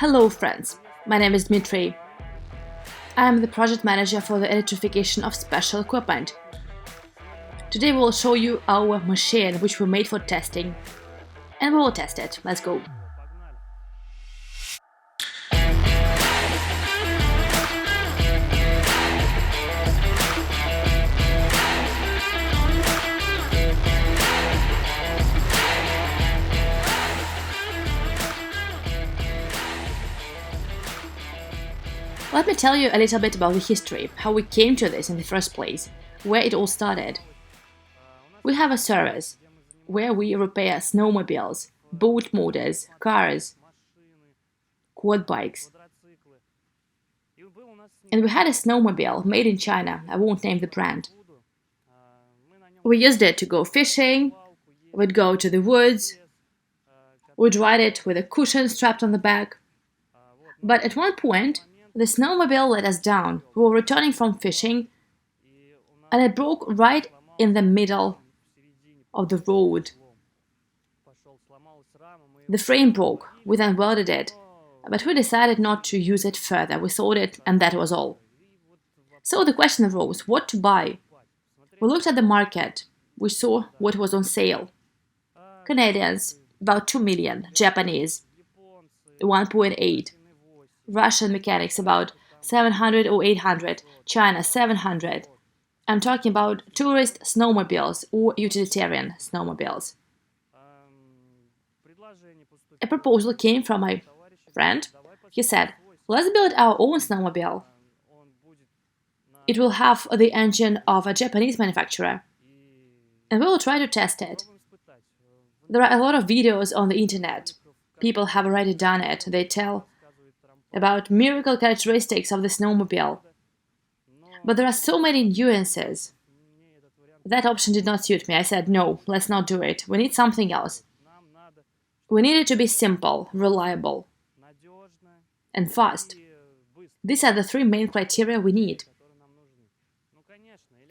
Hello friends, my name is Dmitriy. I am the project manager for the electrification of special equipment. Today we will show you our machine which we made for testing. And we will test it. Let's go. Let me tell you a little bit about the history, how we came to this in the first place, where it all started. We have a service where we repair snowmobiles, boat motors, cars, quad bikes. And we had a snowmobile made in China, I won't name the brand. We used it to go fishing, we'd go to the woods, we'd ride it with a cushion strapped on the back. But at one point, the snowmobile let us down. We were returning from fishing, and it broke right in the middle of the road. The frame broke. We then welded it, but we decided not to use it further. We sold it, and that was all. So the question arose, what to buy? We looked at the market. We saw what was on sale. Canadians, about 2 million. Japanese, 1.8. Russian mechanics, about 700 or 800. China, 700. I'm talking about tourist snowmobiles or utilitarian snowmobiles. A proposal came from my friend. He said, let's build our own snowmobile. It will have the engine of a Japanese manufacturer, and we will try to test it. There are a lot of videos on the internet. People have already done it. They tell about miracle characteristics of the snowmobile. But there are so many nuances. That option did not suit me. I said, no, let's not do it. We need something else. We need it to be simple, reliable, and fast. These are the three main criteria we need.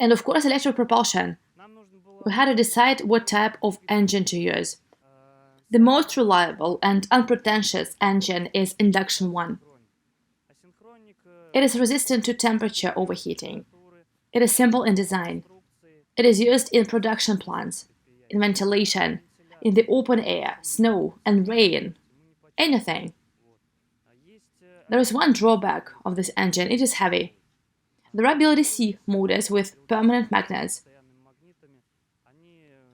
And of course, electric propulsion. We had to decide what type of engine to use. The most reliable and unpretentious engine is Induction 1. It is resistant to temperature overheating. It is simple in design. It is used in production plants, in ventilation, in the open air, snow and rain, anything. There is one drawback of this engine, it is heavy. There are BLDC motors with permanent magnets.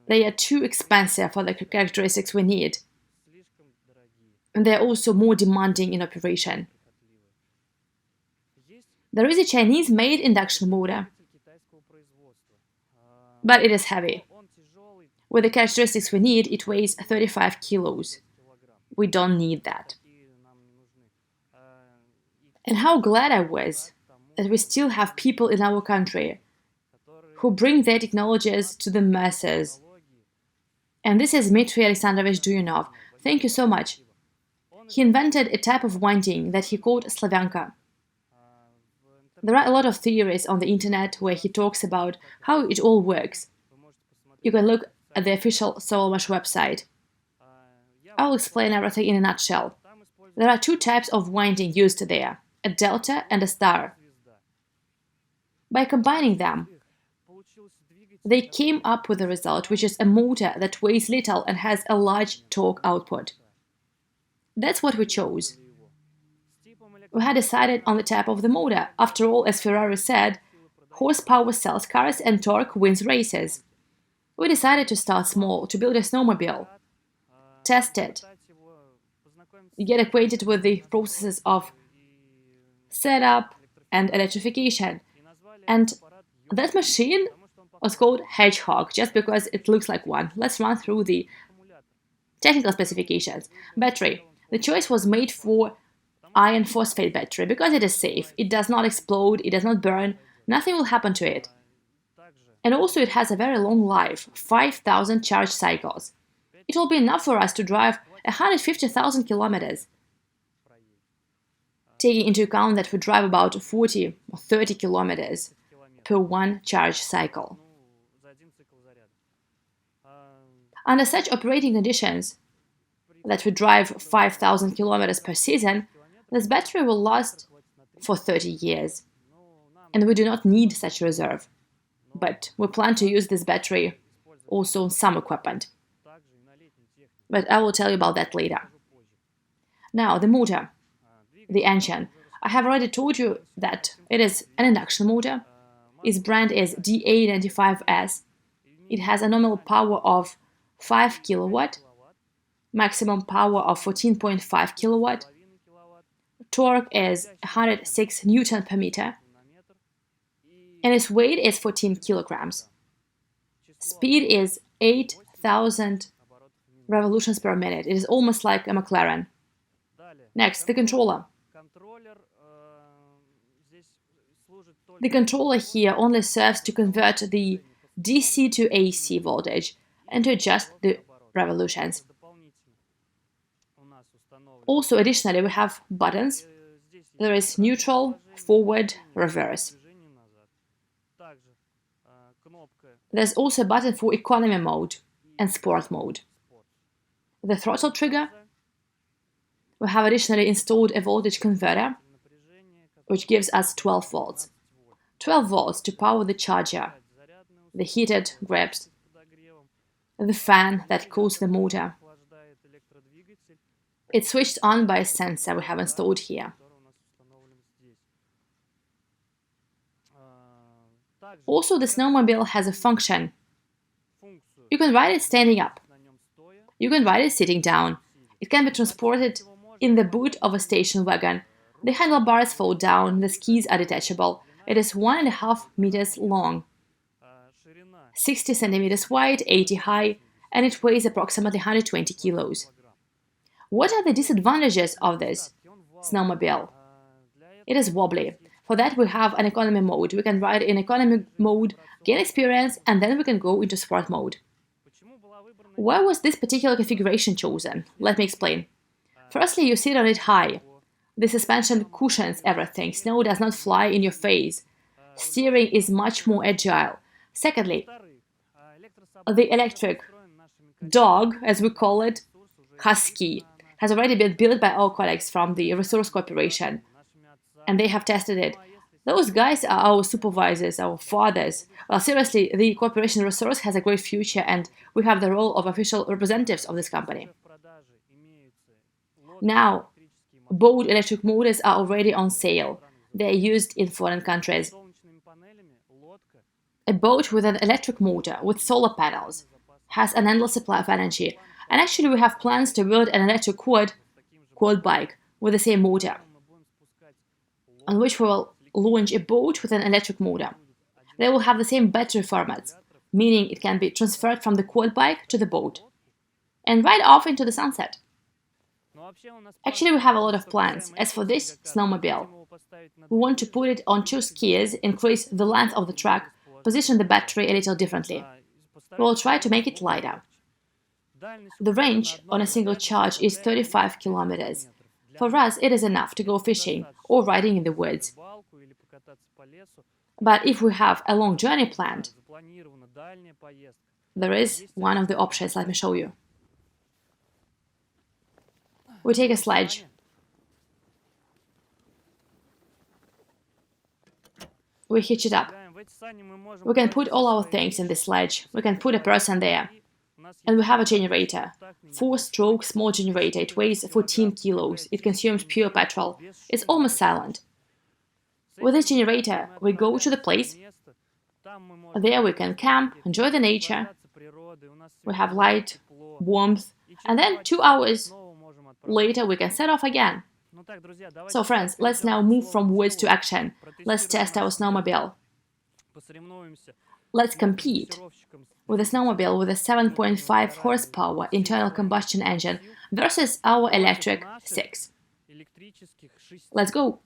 They are too expensive for the characteristics we need. And they are also more demanding in operation. There is a Chinese-made induction motor, but it is heavy. With the characteristics we need, it weighs 35 kilos. We don't need that. And how glad I was that we still have people in our country who bring their technologies to the masses. And this is Dmitry Alexandrovich Duyunov. Thank you so much. He invented a type of winding that he called Slavyanka. There are a lot of theories on the internet where he talks about how it all works. You can look at the official SOLARGROUP website. I will explain everything in a nutshell. There are two types of winding used there, a delta and a star. By combining them, they came up with a result which is a motor that weighs little and has a large torque output. That's what we chose. We had decided on the type of the motor. After all, as Ferrari said, horsepower sells cars and torque wins races. We decided to start small, to build a snowmobile, test it, get acquainted with the processes of setup and electrification. And that machine was called Hedgehog, just because it looks like one. Let's run through the technical specifications. Battery. The choice was made for iron phosphate battery because it is safe. It does not explode, it does not burn, nothing will happen to it. And also it has a very long life, 5,000 charge cycles. It will be enough for us to drive 150,000 kilometers. Taking into account that we drive about 40 or 30 kilometers per one charge cycle. Under such operating conditions, that we drive 5,000 kilometers per season, This battery will last for 30 years, and we do not need such a reserve. But we plan to use this battery also on some equipment. But I will tell you about that later. Now, the motor, the engine. I have already told you that it is an induction motor. Its brand is DA95S. It has a nominal power of 5 kilowatt, maximum power of 14.5 kilowatt. Torque is 106 Newton per meter, and its weight is 14 kilograms. Speed is 8,000 revolutions per minute. It is almost like a McLaren. Next, the controller. The controller here only serves to convert the DC to AC voltage and to adjust the revolutions. Also, additionally, we have buttons. There is neutral, forward, reverse. There's also a button for economy mode and sport mode. The throttle trigger. We have additionally installed a voltage converter, which gives us 12 volts. 12 volts to power the charger, the heated grips, the fan that cools the motor. It's switched on by a sensor we have installed here. Also, the snowmobile has a function. You can ride it standing up. You can ride it sitting down. It can be transported in the boot of a station wagon. The handlebars fold down, the skis are detachable. It is 1.5 meters long, 60 centimeters wide, 80 high, and it weighs approximately 120 kilos. What are the disadvantages of this snowmobile? It is wobbly. For that, we have an economy mode. We can ride in economy mode, gain experience, and then we can go into sport mode. Why was this particular configuration chosen? Let me explain. Firstly, you sit on it high. The suspension cushions everything. Snow does not fly in your face. Steering is much more agile. Secondly, the electric dog, as we call it, Husky, has already been built by our colleagues from the Resource Corporation, and they have tested it. Those guys are our supervisors, our fathers. Well, seriously, the Corporation Resource has a great future, and we have the role of official representatives of this company. Now, boat electric motors are already on sale. They are used in foreign countries. A boat with an electric motor with solar panels has an endless supply of energy. And actually, we have plans to build an electric quad bike with the same motor, on which we will launch a boat with an electric motor. They will have the same battery formats, meaning it can be transferred from the quad bike to the boat and ride off into the sunset. Actually, we have a lot of plans. As for this snowmobile, we want to put it on 2 skiers, increase the length of the track, position the battery a little differently. We will try to make it lighter. The range on a single charge is 35 kilometers. For us, it is enough to go fishing or riding in the woods. But if we have a long journey planned, there is one of the options. Let me show you. We take a sledge. We hitch it up. We can put all our things in the sledge. We can put a person there. And we have a generator. 4-stroke small generator. It weighs 14 kilos. It consumes pure petrol. It's almost silent. With this generator, we go to the place. There we can camp, enjoy the nature. We have light, warmth, and then 2 hours later we can set off again. So friends, let's now move from words to action. Let's test our snowmobile. Let's compete with a snowmobile with a 7.5 horsepower internal combustion engine versus our electric 6. Let's go!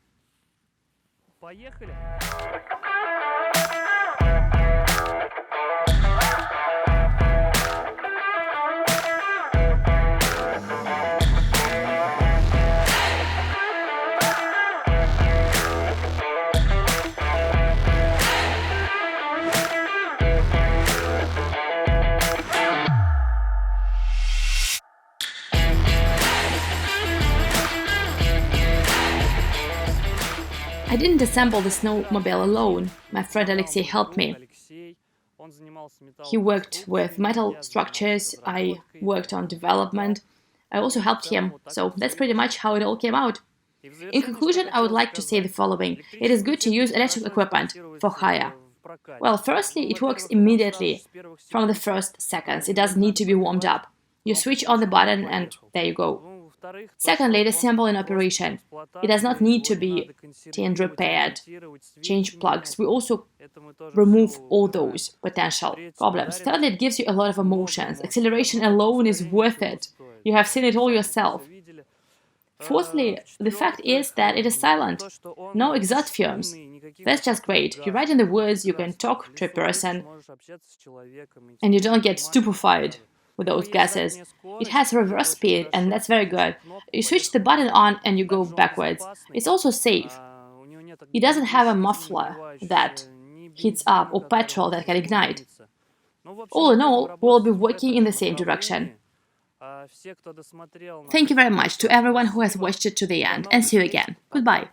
I didn't assemble the snowmobile alone. My friend Alexei helped me. He worked with metal structures, I worked on development. I also helped him, so that's pretty much how it all came out. In conclusion, I would like to say the following. It is good to use electric equipment for hire. Well, firstly, it works immediately from the first seconds. It doesn't need to be warmed up. You switch on the button and there you go. Secondly, it is simple in operation. It does not need to be tinned, repaired, change plugs. We also remove all those potential problems. Thirdly, it gives you a lot of emotions. Acceleration alone is worth it. You have seen it all yourself. Fourthly, the fact is that it is silent. No exhaust fumes. That's just great. You write in the words, you can talk to a person, and you don't get stupefied with those gases. It has reverse speed, and that's very good. You switch the button on and you go backwards. It's also safe. It doesn't have a muffler that heats up or petrol that can ignite. All in all, we'll be working in the same direction. Thank you very much to everyone who has watched it to the end, and see you again. Goodbye.